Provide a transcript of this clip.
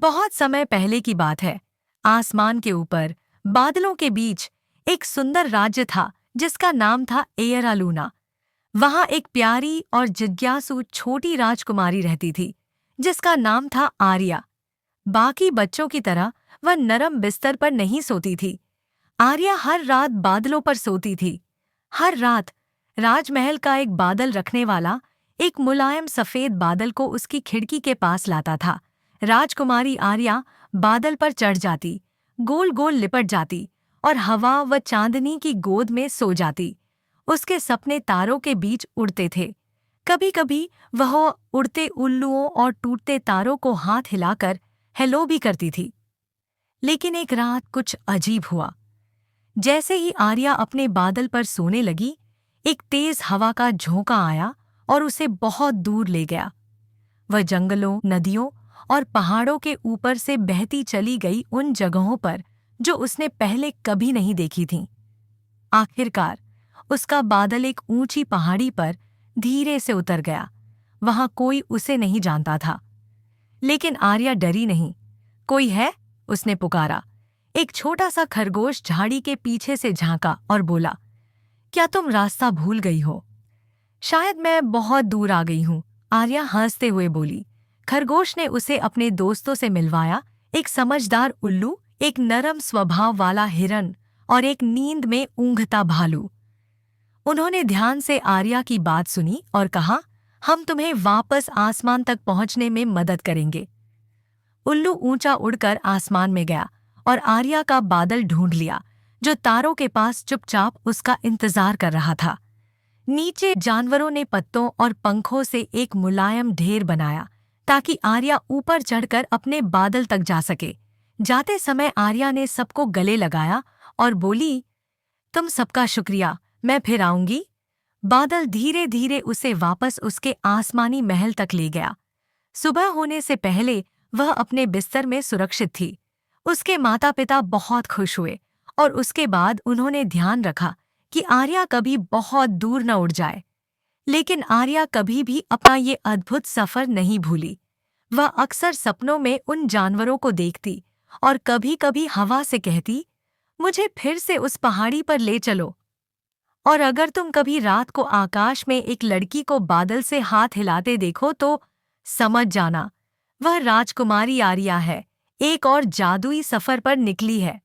बहुत समय पहले की बात है। आसमान के ऊपर बादलों के बीच एक सुंदर राज्य था जिसका नाम था एयरालूना। वहां एक प्यारी और जिज्ञासु छोटी राजकुमारी रहती थी जिसका नाम था आर्या। बाकी बच्चों की तरह वह नरम बिस्तर पर नहीं सोती थी। आर्या हर रात बादलों पर सोती थी। हर रात राजमहल का एक बादल रखने वाला एक मुलायम सफेद बादल को उसकी खिड़की के पास लाता था। राजकुमारी आर्या बादल पर चढ़ जाती, गोल गोल लिपट जाती और हवा व चांदनी की गोद में सो जाती। उसके सपने तारों के बीच उड़ते थे। कभी कभी वह उड़ते उल्लुओं और टूटते तारों को हाथ हिलाकर हेलो भी करती थी। लेकिन एक रात कुछ अजीब हुआ। जैसे ही आर्या अपने बादल पर सोने लगी, एक तेज हवा का झोंका आया और उसे बहुत दूर ले गया। वह जंगलों, नदियों और पहाड़ों के ऊपर से बहती चली गई उन जगहों पर जो उसने पहले कभी नहीं देखी थीं। आखिरकार उसका बादल एक ऊंची पहाड़ी पर धीरे से उतर गया। वहां कोई उसे नहीं जानता था। लेकिन आर्या डरी नहीं। कोई है? उसने पुकारा। एक छोटा सा खरगोश झाड़ी के पीछे से झांका और बोला, क्या तुम रास्ता भूल गई हो? शायद मैं बहुत दूर आ गई हूँ, आर्या हंसते हुए बोली। खरगोश ने उसे अपने दोस्तों से मिलवाया, एक समझदार उल्लू, एक नरम स्वभाव वाला हिरन और एक नींद में ऊँघता भालू। उन्होंने ध्यान से आर्या की बात सुनी और कहा, हम तुम्हें वापस आसमान तक पहुंचने में मदद करेंगे। उल्लू ऊंचा उड़कर आसमान में गया और आर्या का बादल ढूंढ लिया, जो तारों के पास चुपचाप उसका इंतजार कर रहा था। नीचे जानवरों ने पत्तों और पंखों से एक मुलायम ढेर बनाया ताकि आर्या ऊपर चढ़कर अपने बादल तक जा सके। जाते समय आर्या ने सबको गले लगाया और बोली, तुम सबका शुक्रिया, मैं फिर आऊंगी। बादल धीरे धीरे उसे वापस उसके आसमानी महल तक ले गया। सुबह होने से पहले वह अपने बिस्तर में सुरक्षित थी। उसके माता पिता बहुत खुश हुए और उसके बाद उन्होंने ध्यान रखा कि आर्या कभी बहुत दूर न उड़ जाए। लेकिन आर्या कभी भी अपना ये अद्भुत सफर नहीं भूली। वह अक्सर सपनों में उन जानवरों को देखती और कभी-कभी हवा से कहती, मुझे फिर से उस पहाड़ी पर ले चलो। और अगर तुम कभी रात को आकाश में एक लड़की को बादल से हाथ हिलाते देखो तो समझ जाना, वह राजकुमारी आर्या है, एक और जादुई सफर पर निकली है।